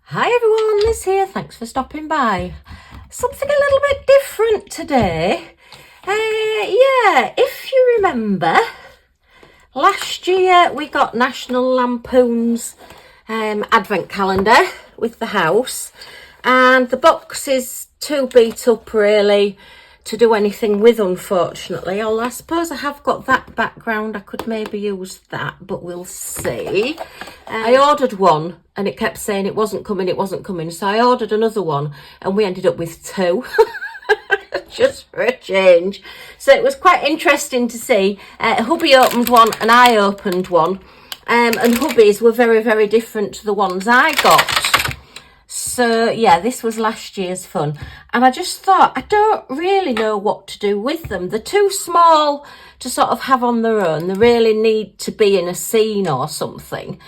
Hi everyone, Liz here, thanks for stopping by. Something a little bit different today. If you remember, last year we got National Lampoon's advent calendar with the house, and the box is too beat up really to do anything with, unfortunately. Although I suppose I have got that background, I could maybe use that, but we'll see. I ordered one and it kept saying it wasn't coming, so I ordered another one and we ended up with two. Just for a change. So it was quite interesting to see. Hubby opened one and I opened one, and hubby's were very, very different to the ones I got. So yeah, this was last year's fun, and I just thought, I don't really know what to do with them. They're too small to sort of have on their own. They really need to be in a scene or something.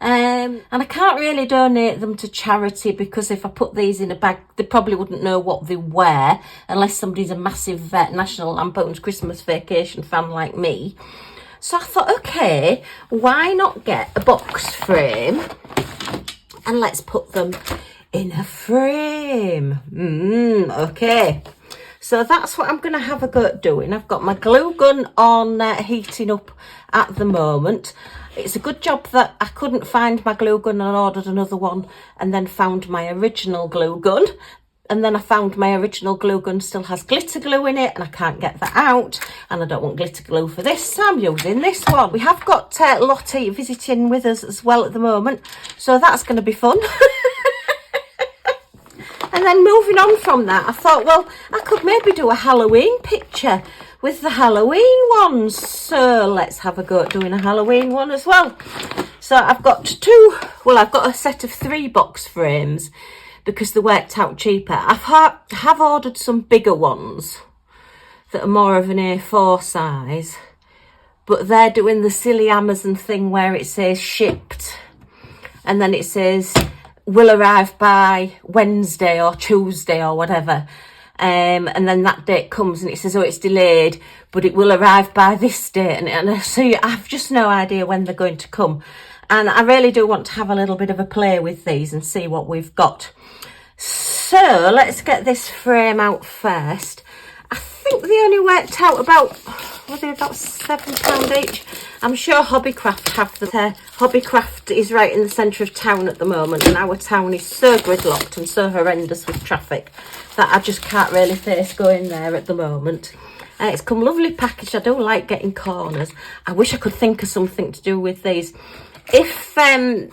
And I can't really donate them to charity, because if I put these in a bag, they probably wouldn't know what they were, unless somebody's a massive National Lampoon's Christmas Vacation fan like me. So I thought, okay, why not get a box frame and let's put them in a frame. Okay, so that's what I'm going to have a go at doing. I've got my glue gun on heating up at the moment. It's a good job that I couldn't find my glue gun and ordered another one, and then found my original glue gun. And then I found my original glue gun still has glitter glue in it, and I can't get that out, and I don't want glitter glue for this, so I'm using this one. We have got Lottie visiting with us as well at the moment, so that's going to be fun. And then moving on from that, I thought, well, I could maybe do a Halloween picture with the Halloween ones. So let's have a go at doing a Halloween one as well. So I've got I've got a set of 3 box frames because they worked out cheaper. I have ordered some bigger ones that are more of an A4 size, but they're doing the silly Amazon thing where it says shipped, and then it says will arrive by Wednesday or Tuesday or whatever, and then that date comes and it says, oh, it's delayed, but it will arrive by this date, and so I've just no idea when they're going to come. And I really do want to have a little bit of a play with these and see what we've got. So let's get this frame out first. I think they only worked out about £7 each. I'm sure Hobbycraft have them. Hobbycraft is right in the centre of town at the moment, and our town is so gridlocked and so horrendous with traffic that I just can't really face going there at the moment. It's come lovely packaged. I do like getting corners. I wish I could think of something to do with these. If the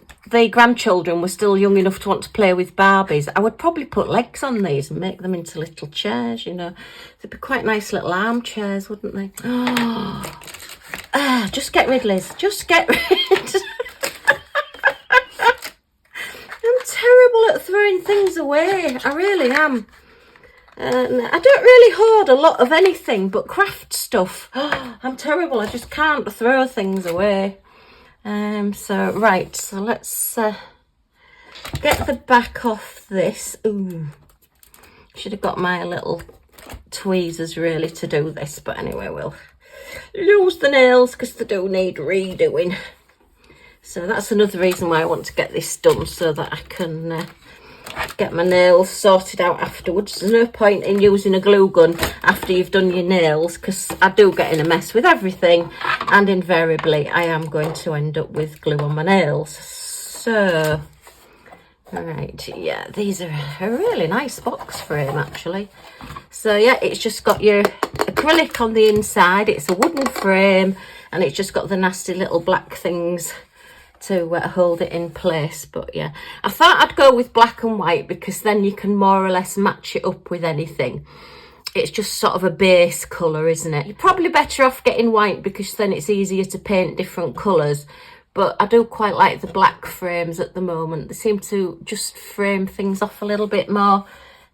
grandchildren were still young enough to want to play with Barbies, I would probably put legs on these and make them into little chairs, you know. They'd be quite nice little armchairs, wouldn't they? Just get rid, Liz. Just get rid. I'm terrible at throwing things away. I really am. I don't really hoard a lot of anything but craft stuff. I'm terrible. I just can't throw things away. So let's get the back off this. Ooh, should have got my little tweezers really to do this, but anyway, we'll use the nails because they do need redoing. So that's another reason why I want to get this done, so that I can get my nails sorted out afterwards. There's no point in using a glue gun after you've done your nails, because I do get in a mess with everything, and invariably I am going to end up with glue on my nails. So right, yeah, these are a really nice box frame actually. So yeah, it's just got your acrylic on the inside, it's a wooden frame, and it's just got the nasty little black things to hold it in place. But yeah, I thought I'd go with black and white because then you can more or less match it up with anything. It's just sort of a base colour, isn't it? You're probably better off getting white because then it's easier to paint different colours. But I do quite like the black frames at the moment. They seem to just frame things off a little bit more.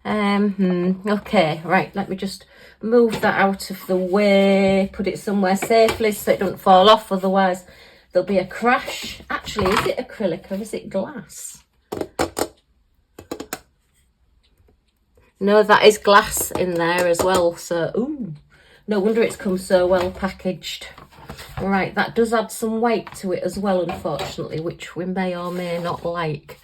Okay, right, let me just move that out of the way, put it somewhere safely so it doesn't fall off, otherwise there'll be a crash. Actually, is it acrylic or is it glass? No, that is glass in there as well. So, ooh, no wonder it's come so well packaged. Right, that does add some weight to it as well, unfortunately, which we may or may not like.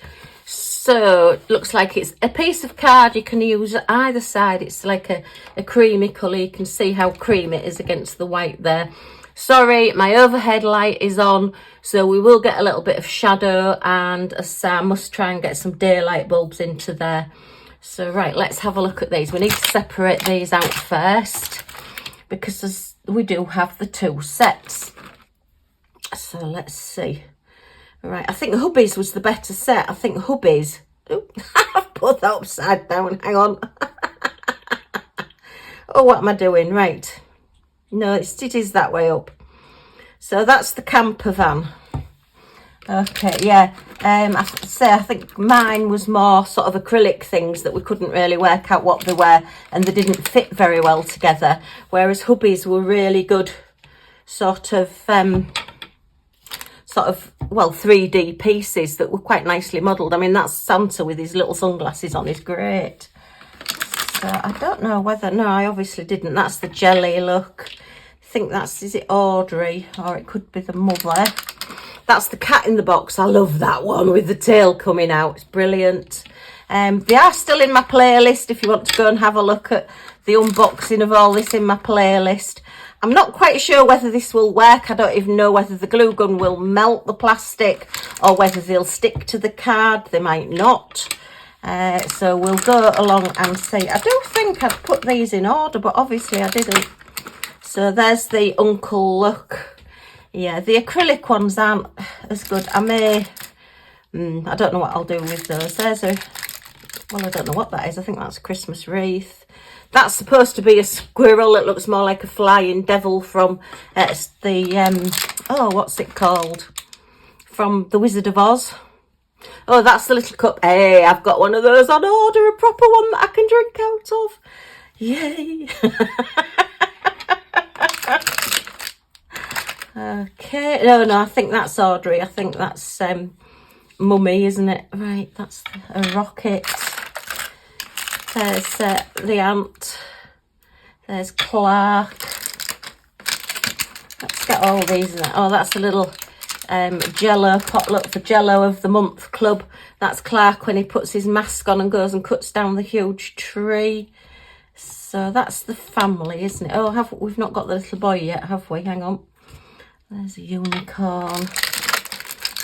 So it looks like it's a piece of card you can use either side. It's like a creamy colour. You can see how creamy it is against the white there. Sorry, my overhead light is on, so we will get a little bit of shadow, and I must try and get some daylight bulbs into there. So right, let's have a look at these. We need to separate these out first because we do have the two sets. So let's see. Right, I think Hubby's was the better set. I think Hubby's. Oh, I've put that upside down. Hang on. Oh, what am I doing? Right. No, it is that way up. So that's the camper van. Okay, yeah. I think mine was more sort of acrylic things that we couldn't really work out what they were, and they didn't fit very well together. Whereas Hubby's were really good, sort of 3D pieces that were quite nicely modelled. I mean, that's Santa with his little sunglasses on is great. So I don't know whether, no, I obviously didn't. That's the jelly look. I think is it Audrey, or it could be the mother. That's the cat in the box. I love that one with the tail coming out. It's brilliant. They are still in my playlist if you want to go and have a look at the unboxing of all this in my playlist. I'm not quite sure whether this will work. I don't even know whether the glue gun will melt the plastic or whether they'll stick to the card. They might not. So we'll go along and see. I do think I'd put these in order, but obviously I didn't. So there's the uncle look. Yeah, the acrylic ones aren't as good. I don't know what I'll do with those. Well, I don't know what that is. I think that's a Christmas wreath. That's supposed to be a squirrel. It looks more like a flying devil from what's it called? From The Wizard of Oz. Oh, that's the little cup. Hey, I've got one of those on order, a proper one that I can drink out of. Yay. Okay, no, I think that's Audrey. I think that's Mummy, isn't it? Right, that's a rocket. There's the ant. There's Clark. Let's get all these in there. Oh, that's a little Jello potluck for Jello of the Month Club. That's Clark when he puts his mask on and goes and cuts down the huge tree. So that's the family, isn't it? Oh, we've not got the little boy yet, have we? Hang on. There's a unicorn.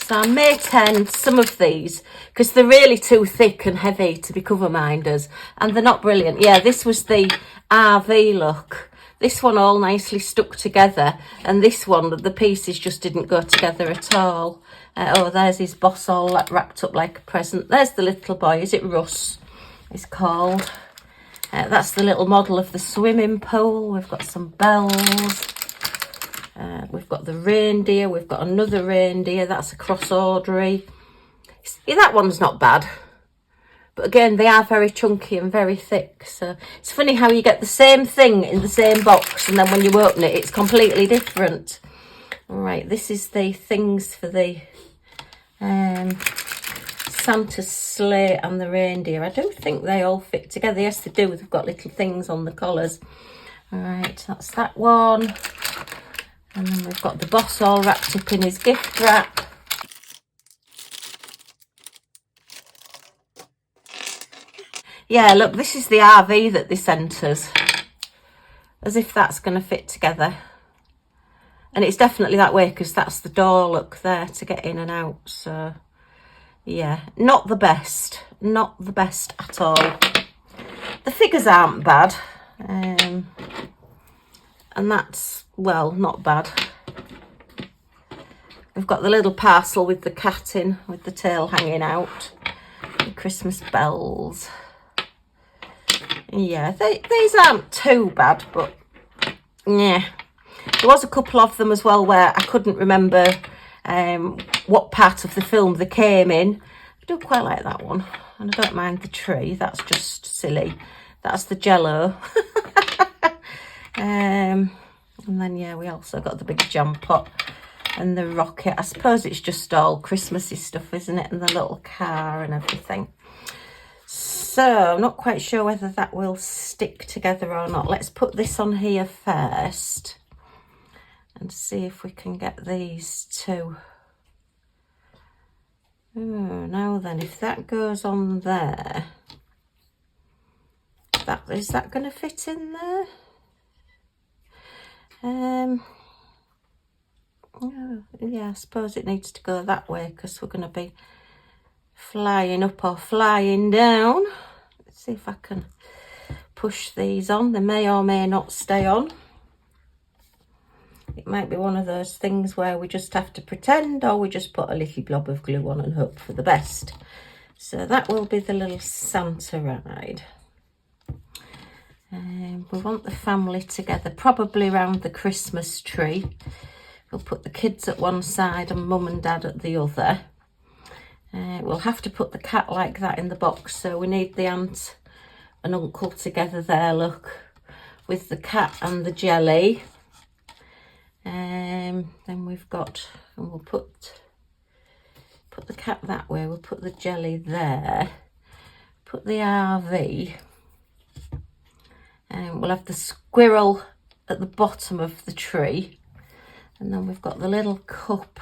So I may tend some of these because they're really too thick and heavy to be cover minders, and they're not brilliant. Yeah, this was the RV look. This one all nicely stuck together, and this one, the pieces just didn't go together at all. There's his boss all wrapped up like a present. There's the little boy. Is it Russ? He's called. That's the little model of the swimming pool. We've got some bells. We've got the reindeer. We've got another reindeer. That's a cross Audrey. Yeah, that one's not bad. But again, they are very chunky and very thick. So it's funny how you get the same thing in the same box, and then when you open it, it's completely different. All right, this is the things for the Santa's sleigh and the reindeer. I don't think they all fit together. Yes, they do. They've got little things on the collars. All right, that's that one. And then we've got the boss all wrapped up in his gift wrap. Yeah, look, this is the RV that they sent us. As if that's going to fit together. And it's definitely that way because that's the door look there to get in and out. So, yeah, not the best. Not the best at all. The figures aren't bad. And that's, well, not bad. We've got the little parcel with the cat in, with the tail hanging out. The Christmas bells. Yeah, these aren't too bad, but yeah. There was a couple of them as well where I couldn't remember what part of the film they came in. I do quite like that one. And I don't mind the tree. That's just silly. That's the Jello. And then, yeah, we also got the big jam pot and the rocket. I suppose it's just all Christmassy stuff, isn't it? And the little car and everything. So, I'm not quite sure whether that will stick together or not. Let's put this on here first and see if we can get these two. Oh, now then, if that goes on there, is that going to fit in there? Oh, yeah, I suppose it needs to go that way because we're going to be flying up or flying down. Let's see if I can push these on. They may or may not stay on. It might be one of those things where we just have to pretend, or we just put a little blob of glue on and hope for the best. So that will be the little Santa ride. We want the family together, probably around the Christmas tree. We'll put the kids at one side and mum and dad at the other. We'll have to put the cat like that in the box, so we need the aunt and uncle together there, look, with the cat and the jelly. Then we've got, and we'll put the cat that way, we'll put the jelly there, put the RV, and we'll have the squirrel at the bottom of the tree, and then we've got the little cup.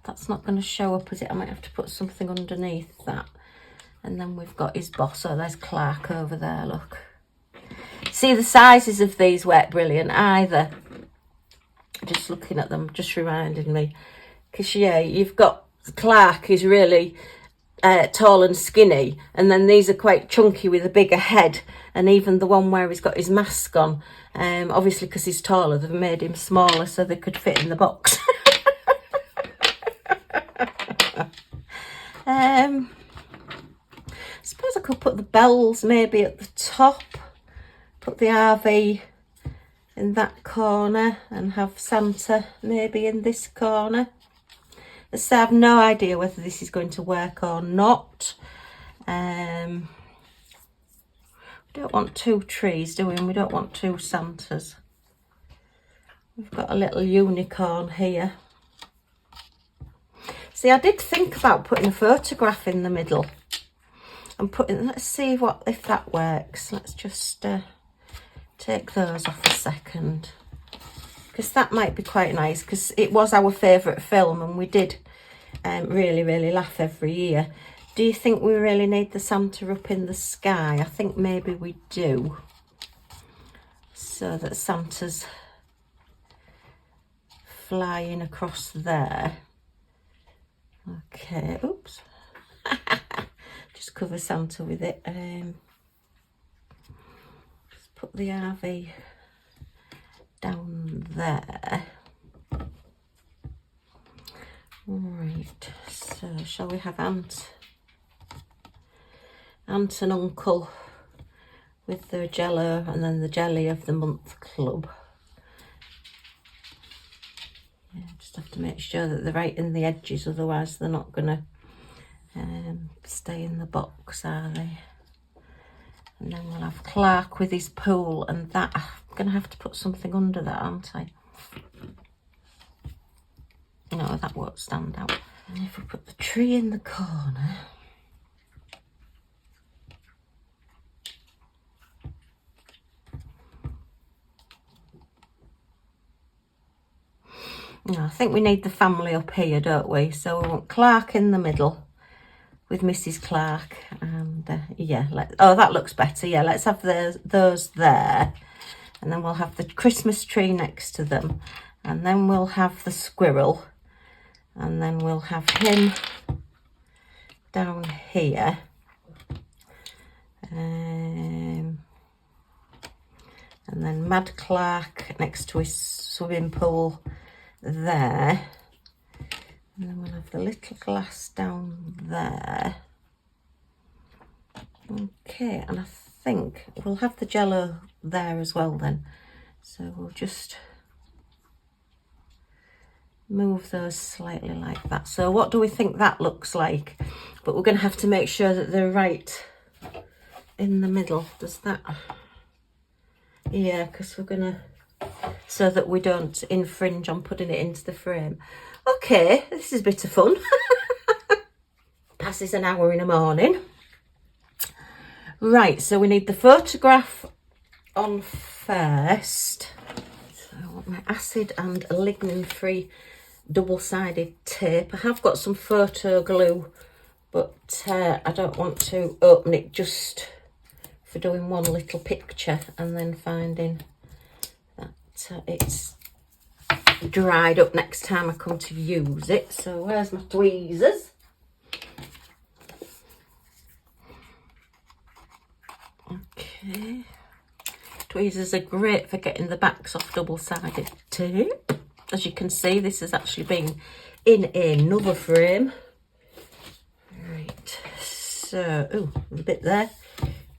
That's not going to show up, is it? I might have to put something underneath that. And then we've got his boss. Oh, there's Clark over there, look. See, the sizes of these weren't brilliant either. Just looking at them, just reminding me. Because, yeah, you've got Clark is really tall and skinny. And then these are quite chunky with a bigger head. And even the one where he's got his mask on, obviously because he's taller, they've made him smaller so they could fit in the box. I suppose I could put the bells maybe at the top, put the RV in that corner and have Santa maybe in this corner. So I have no idea whether this is going to work or not. We don't want two trees, do we? And we don't want two Santas. We've got a little unicorn here. See, I did think about putting a photograph in the middle and let's see if that works. Let's just take those off a second, because that might be quite nice, because it was our favourite film and we did really, really laugh every year. Do you think we really need the Santa up in the sky? I think maybe we do, so that Santa's flying across there. Okay, oops. Just cover Santa with it. Just put the RV down there. Right, so shall we have aunt and uncle with their jello and then the jelly of the month club? Yeah, just have to make sure that they're right in the edges, otherwise they're not gonna stay in the box, are they? And then we'll have Clark with his pool, and that I'm gonna have to put something under that, aren't I? No, that won't stand out. And if we put the tree in the corner, no, I think we need the family up here, don't we? So we want Clark in the middle with Mrs. Clark, and yeah, oh, that looks better. Yeah, let's have those there, and then we'll have the Christmas tree next to them, and then we'll have the squirrel, and then we'll have him down here, and then Mad Clark next to his swimming pool there, and then we'll have the little glass down there. Okay, and I think we'll have the jello there as well then, so we'll just move those slightly like that. So what do we think that looks like? But we're going to have to make sure that they're right in the middle. Does that? Yeah, because we're going to, so that we don't infringe on putting it into the frame. Okay, this is a bit of fun. Passes an hour in the morning. Right, so we need the photograph on first. So I want my acid and lignin-free double-sided tape. I have got some photo glue, but I don't want to open it just for doing one little picture and then finding that it's dried up next time I come to use it. So where's my tweezers? Okay, tweezers are great for getting the backs off double-sided tape. As you can see, this has actually been in another frame. Right, so, oh, there's a bit there.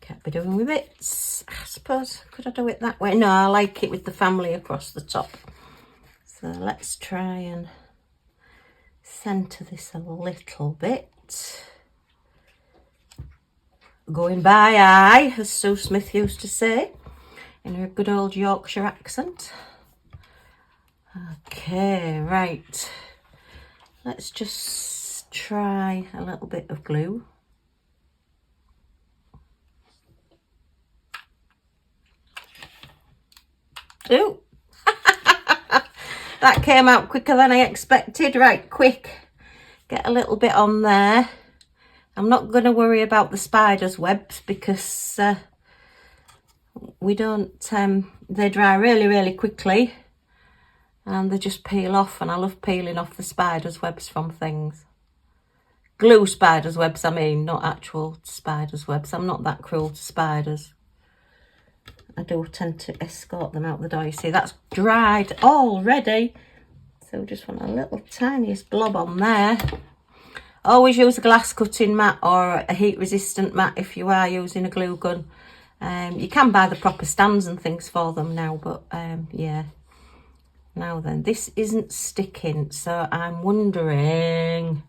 Can't be doing with bits. I suppose, could I do it that way? No, I like it with the family across the top. So let's try and centre this a little bit. Going by eye, as Sue Smith used to say, in her good old Yorkshire accent. Okay, right. Let's just try a little bit of glue. Ooh! That came out quicker than I expected. Right, quick. Get a little bit on there. I'm not going to worry about the spider's webs because we don't, they dry really, really quickly and they just peel off, and I love peeling off the spider's webs from things. Glue spider's webs, I mean, not actual spider's webs. I'm not that cruel to spiders. I do tend to escort them out the door. You see, that's dried already. So we just want a little tiniest blob on there. Always use a glass cutting mat or a heat resistant mat if you are using a glue gun. You can buy the proper stands and things for them now, but yeah. Now then, this isn't sticking, so I'm wondering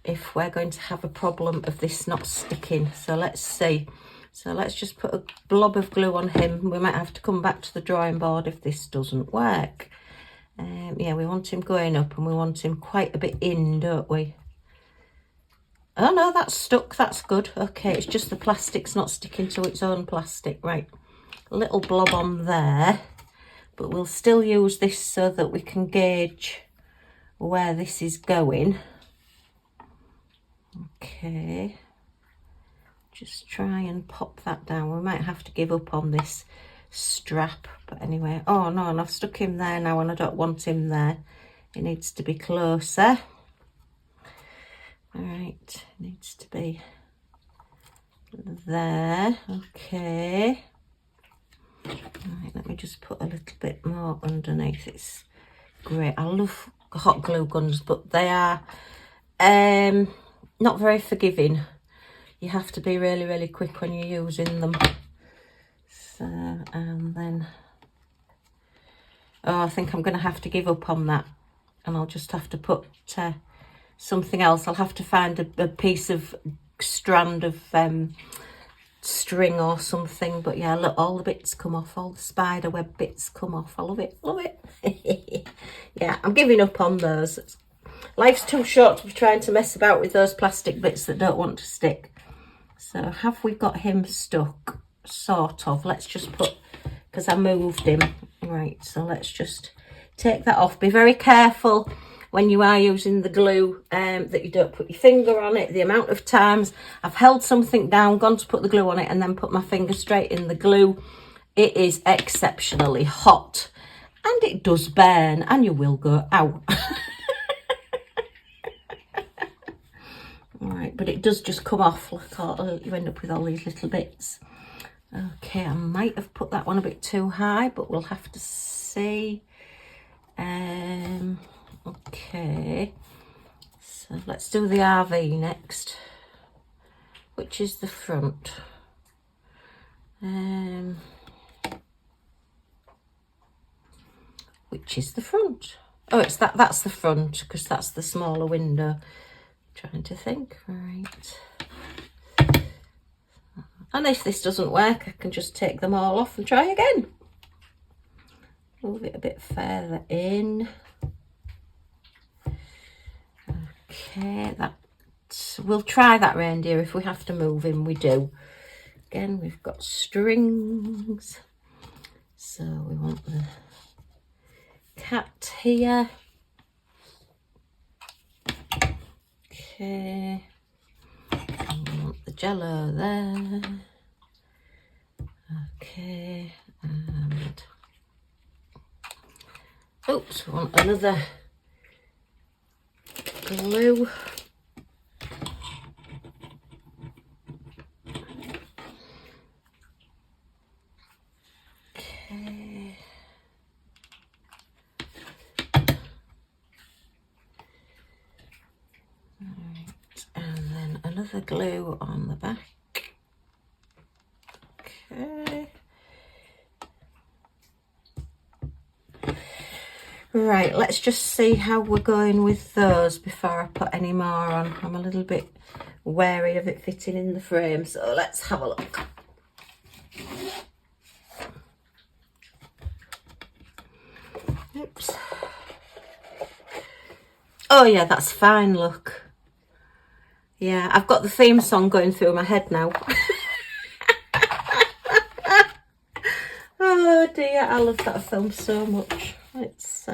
if we're going to have a problem of this not sticking. So let's see. So let's just put a blob of glue on him. We might have to come back to the drawing board if this doesn't work. Yeah, we want him going up and we want him quite a bit in, don't we? Oh no, that's stuck. That's good. Okay, it's just the plastic's not sticking to its own plastic. Right, a little blob on there. But we'll still use this so that we can gauge where this is going. Okay. Just try and pop that down. We might have to give up on this strap, but anyway. Oh no, and I've stuck him there now and I don't want him there. It needs to be closer. All right, needs to be there. Okay. Right, let me just put a little bit more underneath. It's great. I love hot glue guns, but they are not very forgiving. You have to be really, really quick when you're using them. So, and then, oh, I think I'm going to have to give up on that. And I'll just have to put something else. I'll have to find a piece of strand of string or something. But yeah, look, all the bits come off. All the spider web bits come off. I love it. Love it. Yeah, I'm giving up on those. Life's too short to be trying to mess about with those plastic bits that don't want to stick. So have we got him stuck? Sort of. Let's just put, because I moved him. Right, so let's just take that off. Be very careful when you are using the glue that you don't put your finger on it. The amount of times I've held something down, gone to put the glue on it and then put my finger straight in the glue. It is exceptionally hot and it does burn and you will go out. Right, but it does just come off, like you end up with all these little bits. Okay, I might have put that one a bit too high, but we'll have to see. Okay, so let's do the RV next, which is the front. Which is the front? Oh, it's that's the front, because that's the smaller window. Trying to think, right. And if this doesn't work, I can just take them all off and try again. Move it a bit further in. Okay, we'll try that reindeer. If we have to move him, we do. Again, we've got strings. So we want the cat here. Okay. I want the jello there. Okay. And oops, I want another glue. Okay. Right. And then another glue on the back. Okay. Right, let's just see how we're going with those before I put any more on. I'm a little bit wary of it fitting in the frame, so let's have a look. Oops. Oh yeah, that's fine, look. Yeah, I've got the theme song going through my head now. Oh dear, I love that film so much. It's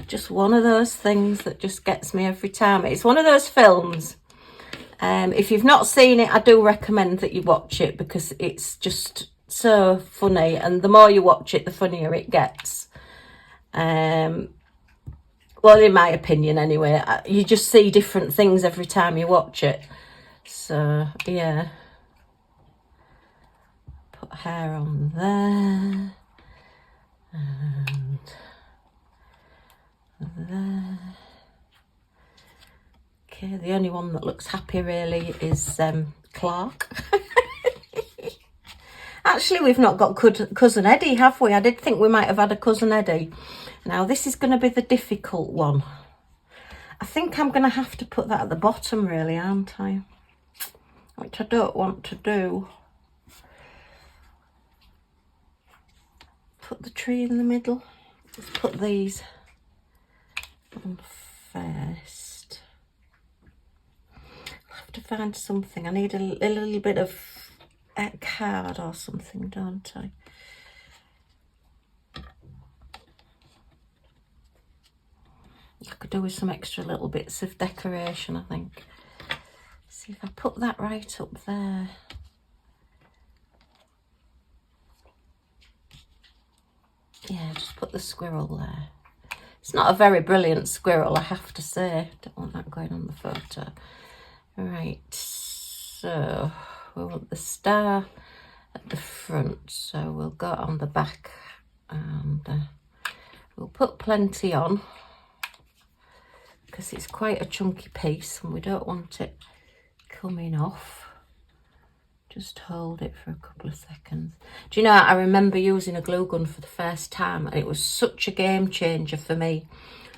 just one of those things that just gets me every time. It's one of those films. If you've not seen it, I do recommend that you watch it because it's just so funny, and the more you watch it, the funnier it gets. Well, in my opinion anyway, you just see different things every time you watch it. So yeah, put hair on there and there. Okay, the only one that looks happy really is Clark. Actually, we've not got cousin Eddie, have we? I did think we might have had a cousin Eddie. Now this is going to be the difficult one. I think I'm going to have to put that at the bottom really, aren't I? Which I don't want to do. Put the tree in the middle. Let's put these on first. I'll have to find something. I need a little bit of card or something, don't I? I could do with some extra little bits of decoration, I think. See if I put that right up there. Yeah, just put the squirrel there. It's not a very brilliant squirrel, I have to say. Don't want that going on the photo. Right, so we want the star at the front, so we'll go on the back and we'll put plenty on because it's quite a chunky piece and we don't want it coming off. Just hold it for a couple of seconds. Do you know, I remember using a glue gun for the first time and it was such a game changer for me.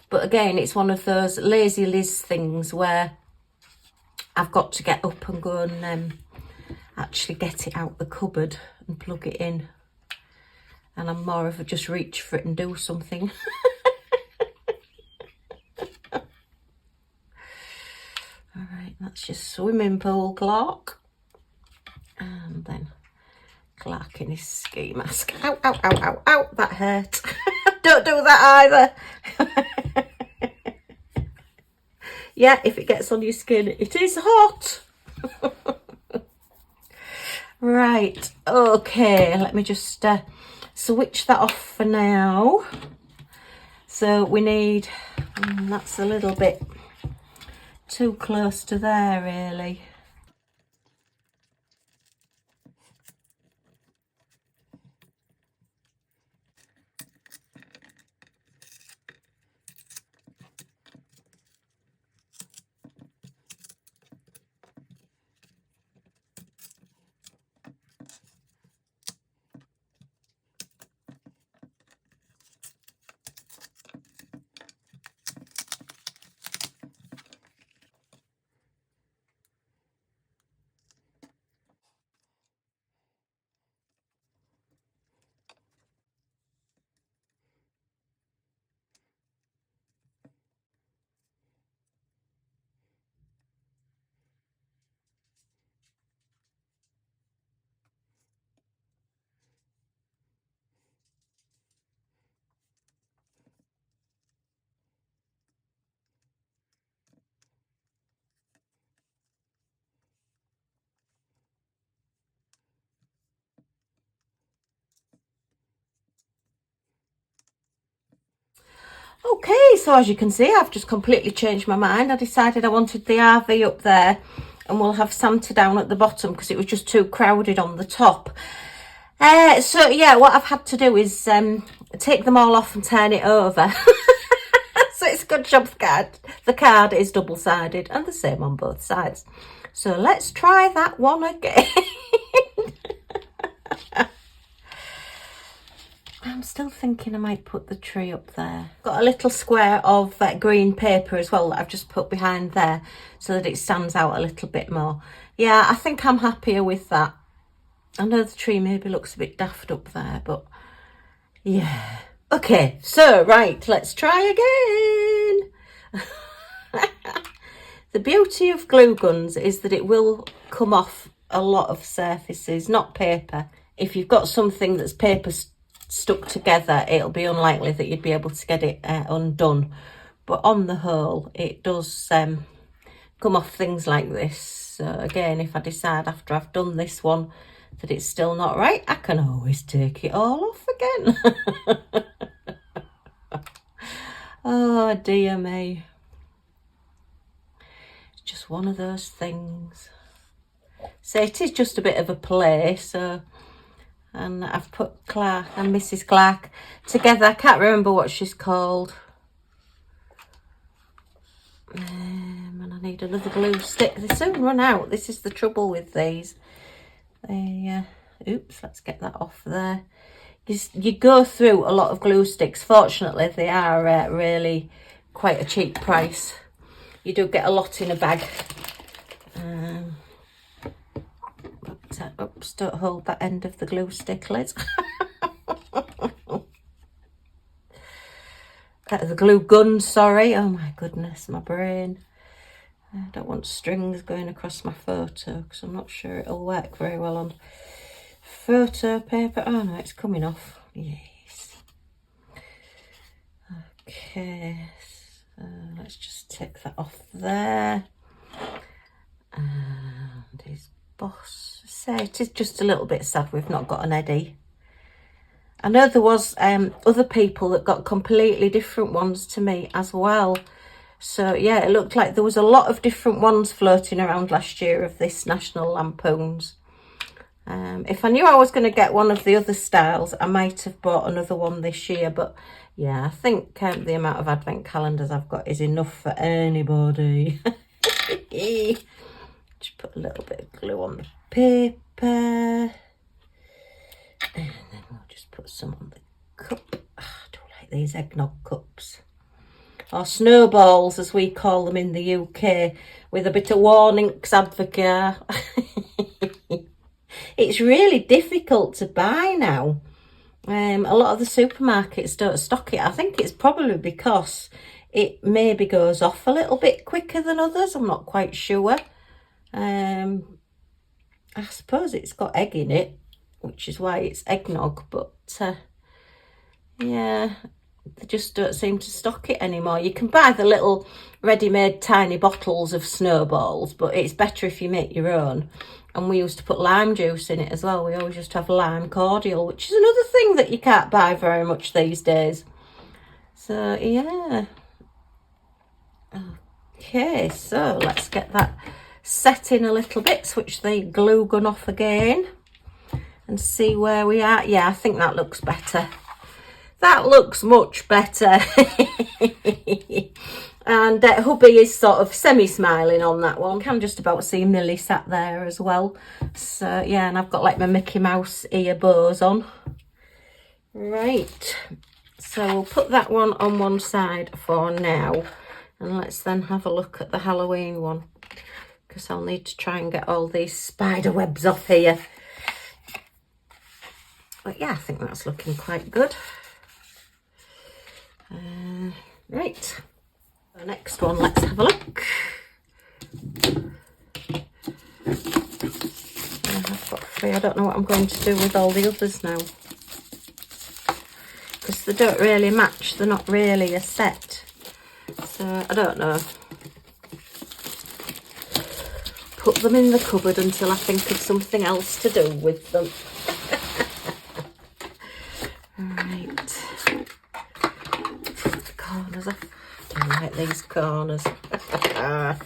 But again, it's one of those lazy Liz things where I've got to get up and go and actually get it out the cupboard and plug it in. And I'm more of a just reach for it and do something. All right, that's your swimming pool, Clark. And then Clark in his ski mask. Ow, ow, ow, ow, ow, that hurt. Don't do that either. Yeah, if it gets on your skin, it is hot. Right, okay, let me just switch that off for now. So we need, that's a little bit too close to there really. Okay, so as you can see, I've just completely changed my mind. I decided I wanted the RV up there and we'll have Santa down at the bottom because it was just too crowded on the top. So yeah, what I've had to do is take them all off and turn it over. So it's a good job the card is double-sided and the same on both sides. So let's try that one again. I'm still thinking I might put the tree up there. Got a little square of green paper as well that I've just put behind there so that it stands out a little bit more. Yeah, I think I'm happier with that. I know the tree maybe looks a bit daft up there, but yeah. Okay, so right, let's try again. The beauty of glue guns is that it will come off a lot of surfaces, not paper. If you've got something that's paper stuck together, it'll be unlikely that you'd be able to get it undone. But on the whole, it does come off things like this. So again, if I decide after I've done this one that it's still not right, I can always take it all off again. Oh dear me. It's just one of those things. So it is just a bit of a play, so, and I've put Clark and Mrs. Clark together. I can't remember what she's called. And I need another glue stick. They soon run out. This is the trouble with these. Oops, let's get that off there. You go through a lot of glue sticks. Fortunately, they are really quite a cheap price. You do get a lot in a bag. But, oops, don't hold that end of the glue stick, Liz. The glue gun, sorry. Oh my goodness, my brain. I don't want strings going across my photo because I'm not sure it'll work very well on photo paper. Oh no, it's coming off. Yes. Okay, so let's just take that off there. And his boss. So it is just a little bit sad we've not got an Eddie. I know there was other people that got completely different ones to me as well. So yeah, it looked like there was a lot of different ones floating around last year of this National Lampoons. If I knew I was going to get one of the other styles, I might have bought another one this year. But yeah, I think the amount of advent calendars I've got is enough for anybody. Just put a little bit of glue on the paper. And then we'll just put some on the cup. I don't like these eggnog cups. Or snowballs, as we call them in the UK, with a bit of Warnings Advocate. It's really difficult to buy now. A lot of the supermarkets don't stock it. I think it's probably because it maybe goes off a little bit quicker than others. I'm not quite sure. I suppose it's got egg in it, which is why it's eggnog, but yeah, they just don't seem to stock it anymore. You can buy the little ready-made tiny bottles of snowballs, but it's better if you make your own. And we used to put lime juice in it as well. We always used to have lime cordial, which is another thing that you can't buy very much these days. So yeah. Okay, so let's get that set in a little bit, switch the glue gun off again and see where we are. Yeah, I think that looks better. That looks much better. And hubby is sort of semi-smiling on that one. I can just about see Millie sat there as well. So yeah, and I've got like my Mickey Mouse ear bows on. Right, so we'll put that one on one side for now. And let's then have a look at the Halloween one, because I'll need to try and get all these spider webs off here. But yeah, I think that's looking quite good. Right, the next one, let's have a look. I've got 3. I don't know what I'm going to do with all the others now, because they don't really match. They're not really a set, so I don't know. Put them in the cupboard until I think of something else to do with them. Right, the corners off these corners. I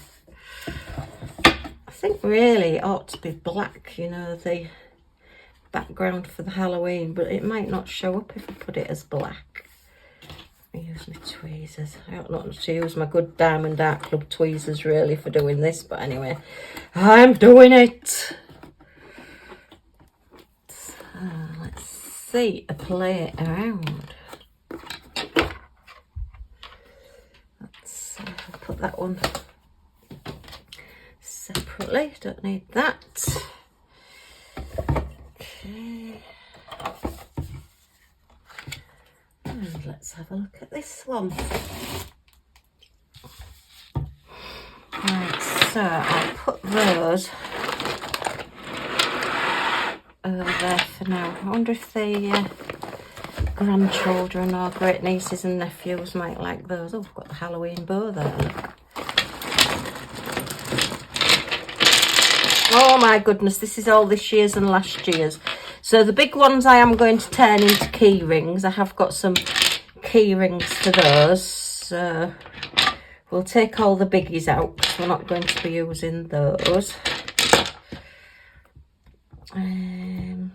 think really it ought to be black, you know, the background for the Halloween, but it might not show up if I put it as black. I use my tweezers. I don't know to use my good Diamond Art Club tweezers really for doing this, but anyway, I'm doing it. So let's see, a play it around. Let's put that one separately, don't need that. Okay. And let's have a look at this one. Right, so I'll put those over there for now. I wonder if the grandchildren or great nieces and nephews might like those. Oh, I've got the Halloween bow there, look. Oh my goodness, this is all this year's and last year's. So the big ones I am going to turn into key rings. I have got some key rings for those. So we'll take all the biggies out because we're not going to be using those. We've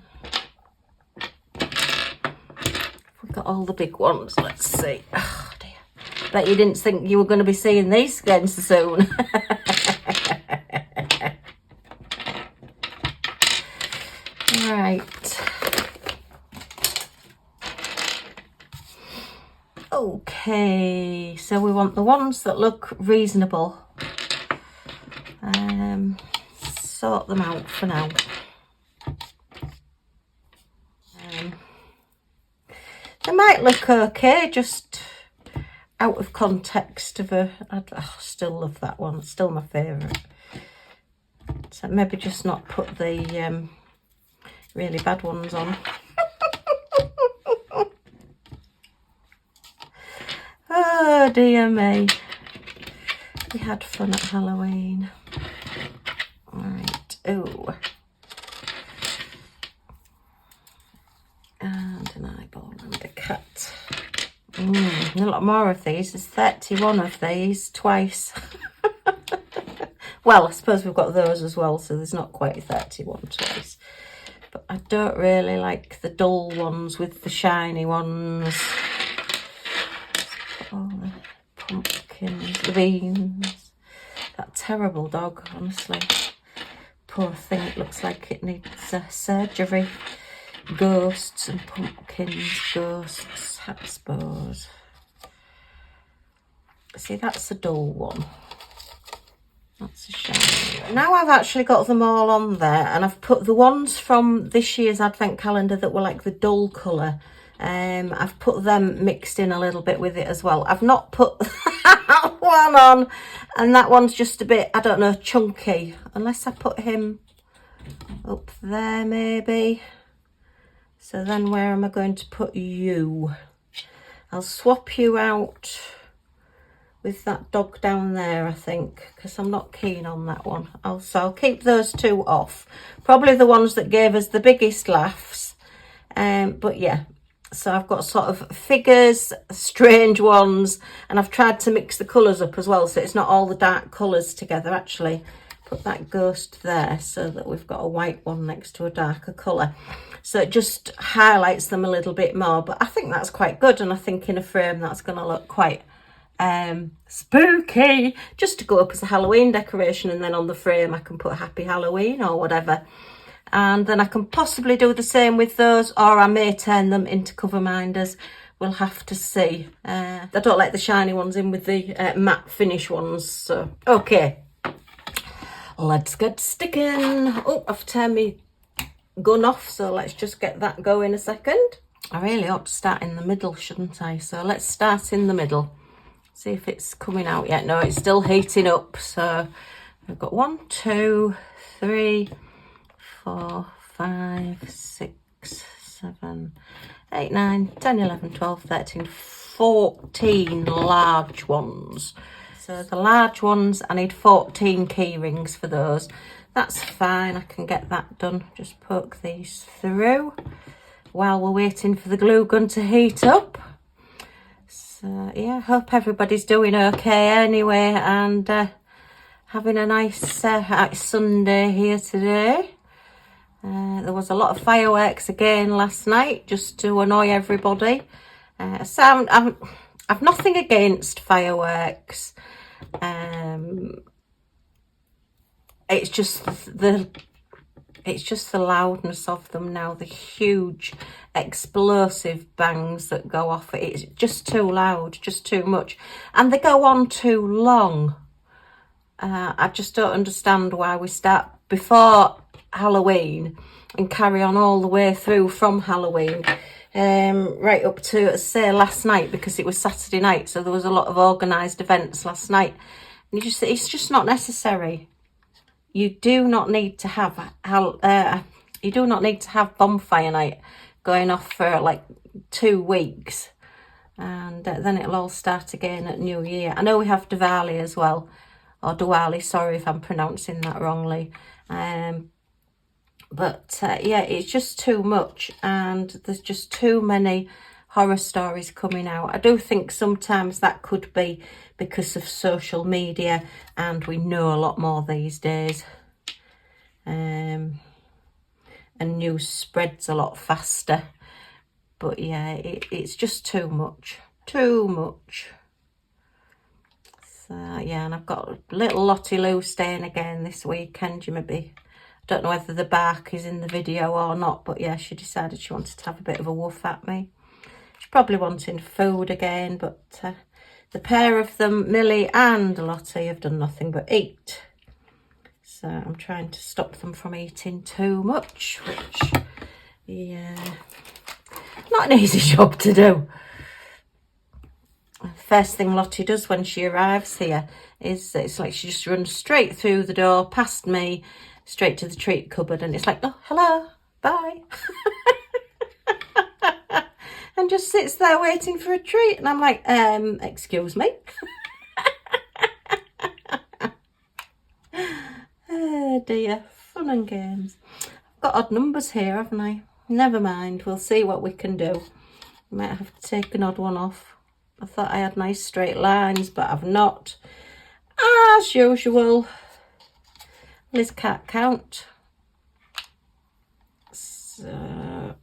got all the big ones. Let's see. Oh dear. Bet you didn't think you were going to be seeing these again so soon. Right. Okay, so we want the ones that look reasonable. Sort them out for now. They might look okay, just out of context of a... I still love that one, it's still my favourite. So maybe just not put the really bad ones on. Oh dear me. We had fun at Halloween. Right, oh. And an eyeball and a cat. A lot more of these. There's 31 of these, twice. Well, I suppose we've got those as well, so there's not quite 31 twice. But I don't really like the dull ones with the shiny ones. All the pumpkins, the beans. That terrible dog, honestly. Poor thing, it looks like it needs surgery. Ghosts and pumpkins, ghosts, I suppose. See, that's a dull one. That's a shame. Now I've actually got them all on there, and I've put the ones from this year's advent calendar that were like the dull colour. I've put them mixed in a little bit with it as well. I've not put that one on, and that one's just a bit, I don't know, chunky. Unless I put him up there maybe. So then where am I going to put you? I'll swap you out with that dog down there, I think, because I'm not keen on that one. So I'll keep those two off. Probably the ones that gave us the biggest laughs. But yeah, so I've got sort of figures, strange ones, and I've tried to mix the colours up as well, so it's not all the dark colours together. Actually, put that ghost there so that we've got a white one next to a darker colour. So it just highlights them a little bit more, but I think that's quite good, and I think in a frame that's going to look quite spooky, just to go up as a Halloween decoration, and then on the frame I can put Happy Halloween or whatever. And then I can possibly do the same with those, or I may turn them into cover minders. We'll have to see. I don't like the shiny ones in with the matte finish ones. So okay, let's get sticking. Oh, I've turned my gun off, so let's just get that going a second. I really ought to start in the middle, shouldn't I? So let's start in the middle. See if it's coming out yet. No, it's still heating up. So I've got 1, 2, 3, 4, 5, 6, 7, 8, 9, 10, 11, 12, 13, 14 large ones. So the large ones, I need 14 key rings for those. That's fine, I can get that done. Just poke these through while we're waiting for the glue gun to heat up. So So yeah, hope everybody's doing okay anyway, and having a nice Sunday here today. There was a lot of fireworks again last night, just to annoy everybody. So I've nothing against fireworks. It's just the loudness of them now, the huge explosive bangs that go off. It's just too loud, just too much, and they go on too long. I just don't understand why we start before Halloween and carry on all the way through from Halloween, right up to, say, last night, because it was Saturday night, so there was a lot of organised events last night, and it's just not necessary. You do not need to have bonfire night going off for like 2 weeks, and then it'll all start again at New Year. I know we have Diwali as well, or Diwali, sorry if I'm pronouncing that wrongly. But yeah, it's just too much, and there's just too many horror stories coming out. I do think sometimes that could be because of social media, and we know a lot more these days. And news spreads a lot faster. But yeah, it's just too much. Too much. So yeah, and I've got little Lottie Lou staying again this weekend. I don't know whether the bark is in the video or not, but yeah, she decided she wanted to have a bit of a woof at me. She's probably wanting food again, but the pair of them, Millie and Lottie, have done nothing but eat. So I'm trying to stop them from eating too much, which, yeah, not an easy job to do. First thing Lottie does when she arrives here is, it's like she just runs straight through the door, past me, straight to the treat cupboard, and it's like, oh, hello, bye. And just sits there waiting for a treat, and I'm like, excuse me. Oh dear, fun and games. I've got odd numbers here, haven't I? Never mind, we'll see what we can do. Might have to take an odd one off. I thought I had nice straight lines, but I've not. As usual, Liz can't count. So,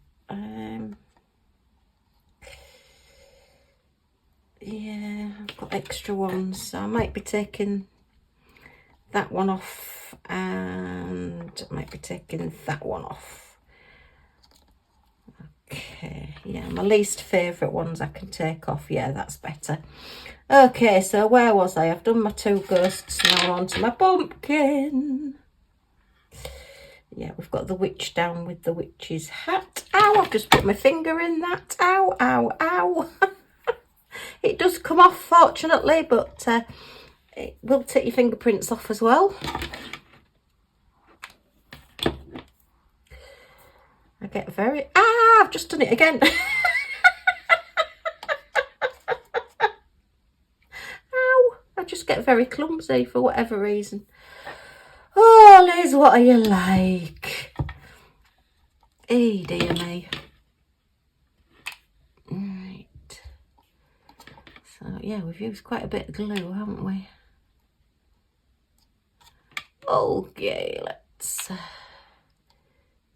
yeah, I've got extra ones, so I might be taking that one off, and I might be taking that one off. Okay, yeah, my least favourite ones I can take off. Yeah, that's better. Okay, so where was I? I've done my 2 ghosts, now on to my pumpkin. Yeah, we've got the witch down with the witch's hat. Ow, I've just put my finger in that. Ow, ow, ow. It does come off, fortunately, but it will take your fingerprints off as well. I get very... I've just done it again. Ow! I just get very clumsy for whatever reason. Oh, Liz, what are you like? Hey, dear me. Right. So, yeah, we've used quite a bit of glue, haven't we? Okay, let's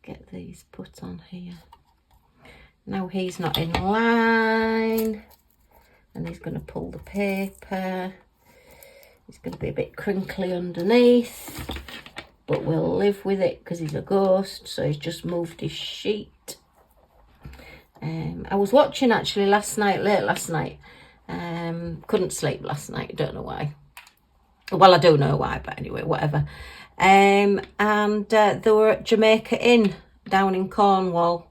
get these put on here. Now he's not in line, and he's going to pull the paper. He's going to be a bit crinkly underneath, but we'll live with it because he's a ghost, so he's just moved his sheet. I was watching actually late last night. Couldn't sleep last night, don't know why. Well, I do know why, but anyway, whatever. And they were at Jamaica Inn down in Cornwall,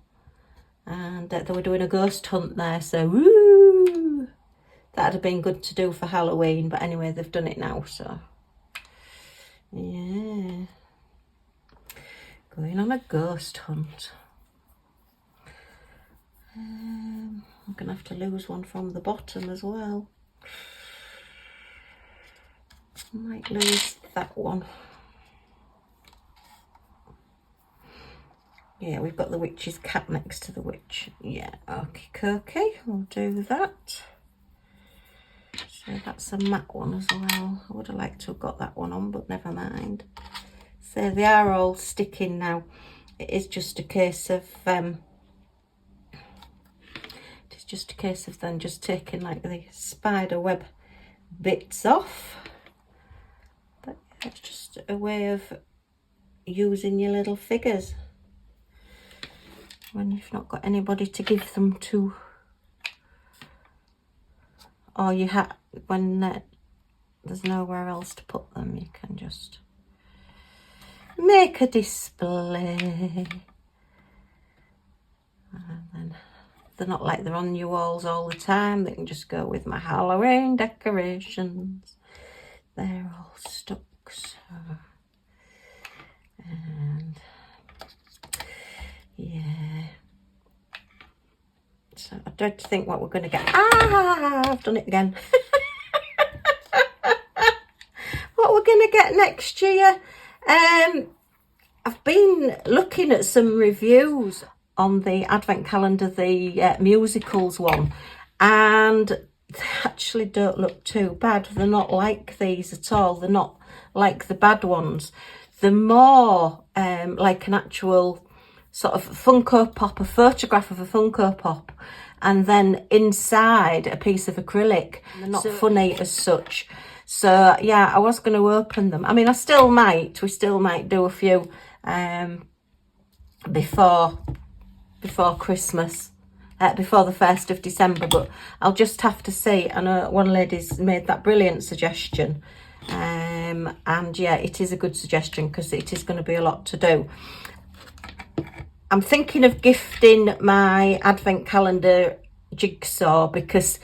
and they were doing a ghost hunt there, so woo! That'd have been good to do for Halloween, but anyway, they've done it now, so yeah. Going on a ghost hunt. I'm going to have to lose one from the bottom as well. I might lose that one. Yeah, we've got the witch's cap next to the witch. Yeah, okay, we'll do that. So that's a matte one as well. I would have liked to have got that one on, but never mind. So they are all sticking now. It is just a case of then just taking like the spider web bits off. But it's just a way of using your little figures when you've not got anybody to give them to, or you have when there's nowhere else to put them. You can just make a display, and then they're not like they're on your walls all the time. They can just go with my Halloween decorations. They're all stuck, so, and yeah. So I dread to think what we're going to get. I've done it again. What we're going to get next year. I've been looking at some reviews on the advent calendar, the musicals one, and they actually don't look too bad. They're not like these at all. They're not like the bad ones. They're more like an actual sort of Funko Pop, a photograph of a Funko Pop, and then inside a piece of acrylic. They're not funny as such. So yeah, I was going to open them. I mean, we still might do a few before Christmas, before the 1st of December, but I'll just have to see. I know one lady's made that brilliant suggestion, and yeah, it is a good suggestion because it is going to be a lot to do. I'm thinking of gifting my advent calendar jigsaw because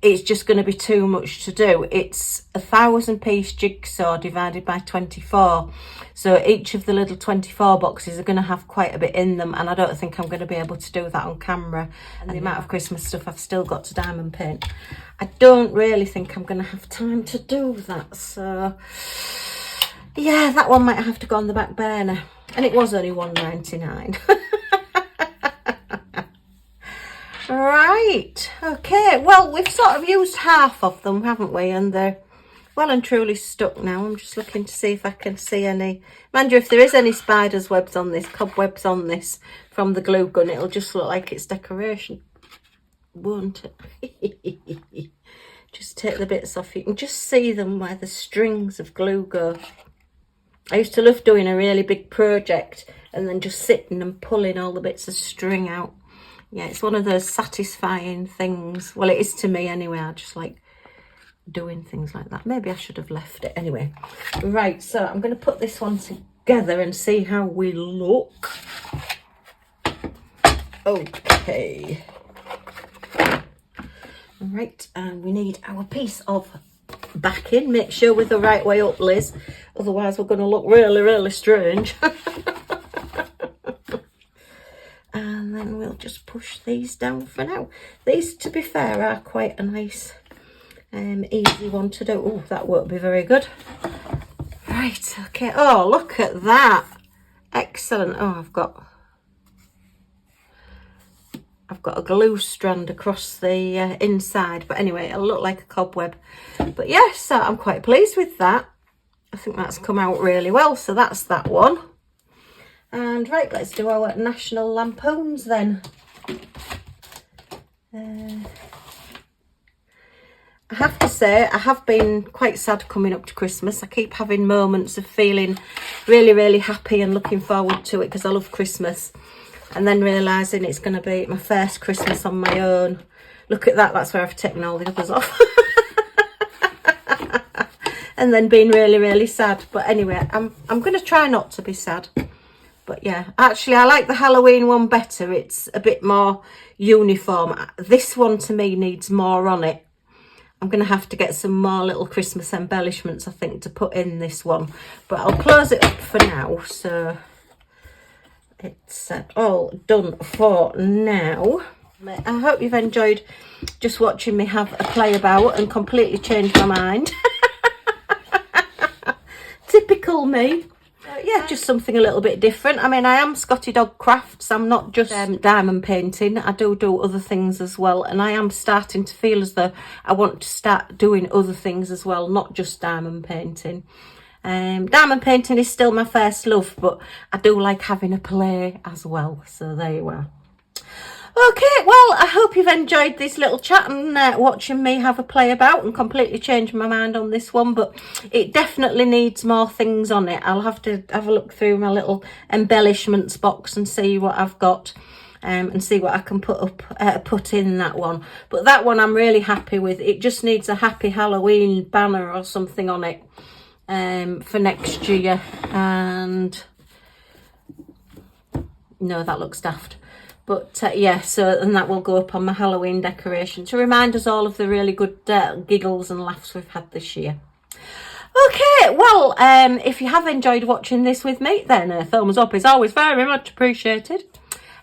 it's just going to be too much to do. It's a 1,000-piece jigsaw divided by 24. So each of the little 24 boxes are going to have quite a bit in them, and I don't think I'm going to be able to do that on camera. And the amount of Christmas stuff I've still got to diamond paint, I don't really think I'm going to have time to do that. So yeah, that one might have to go on the back burner. And it was only £1.99. Right, okay, well, we've sort of used half of them, haven't we? And they're well and truly stuck now. I'm just looking to see if I can see any. Mind you, if there is any spiders webs on this, cobwebs on this from the glue gun, it'll just look like it's decoration, won't it? Just take the bits off. You can just see them where the strings of glue go. I used to love doing a really big project and then just sitting and pulling all the bits of string out. Yeah, it's one of those satisfying things. Well, it is to me anyway. I just like doing things like that. Maybe I should have left it anyway. Right, so I'm going to put this one together and see how we look. Okay. Right, and we need our piece of backing. Make sure we're the right way up, Liz. Otherwise, we're going to look really, really strange. And then we'll just push these down for now. These, to be fair, are quite a nice, easy one to do. Oh, that won't be very good. Right, okay. Oh, look at that. Excellent. Oh, I've got a glue strand across the inside. But anyway, it'll look like a cobweb. But yes, so I'm quite pleased with that. I think that's come out really well. So that's that one. And right, let's do our national lampoons then. I have to say, I have been quite sad coming up to Christmas. I keep having moments of feeling really, really happy and looking forward to it because I love Christmas. And then realising it's going to be my first Christmas on my own. Look at that, that's where I've taken all the others off. And then being really, really sad. But anyway, I'm going to try not to be sad. But yeah, actually I like the Halloween one better. It's a bit more uniform. This one to me needs more on it. I'm going to have to get some more little Christmas embellishments, I think, to put in this one. But I'll close it up for now. So it's all done for now. I hope you've enjoyed just watching me have a play about and completely change my mind. Typical me. yeah, just something a little bit different. I mean, I am Scottiedogcrafts. I'm not just diamond painting. I do other things as well, and I am starting to feel as though I want to start doing other things as well, not just diamond painting. Diamond painting is still my first love, but I do like having a play as well. So there you are. Okay, well, I hope you've enjoyed this little chat and watching me have a play about and completely change my mind on this one, but it definitely needs more things on it. I'll have to have a look through my little embellishments box and see what I've got and see what I can put in that one. But that one I'm really happy with. It just needs a Happy Halloween banner or something on it for next year. And no, that looks daft. But yeah, so, and that will go up on my Halloween decoration to remind us all of the really good giggles and laughs we've had this year. Okay, well, if you have enjoyed watching this with me, then a thumbs up is always very much appreciated.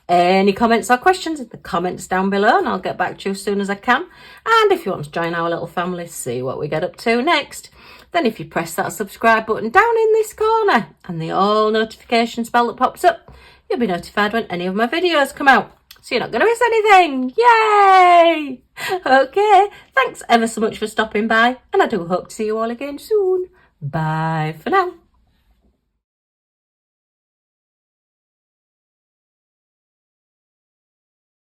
Any comments or questions in the comments down below, and I'll get back to you as soon as I can. And if you want to join our little family, see what we get up to next, then if you press that subscribe button down in this corner and the all notifications bell that pops up, you'll be notified when any of my videos come out, so you're not going to miss anything. Yay! Okay, thanks ever so much for stopping by, and I do hope to see you all again soon. Bye for now.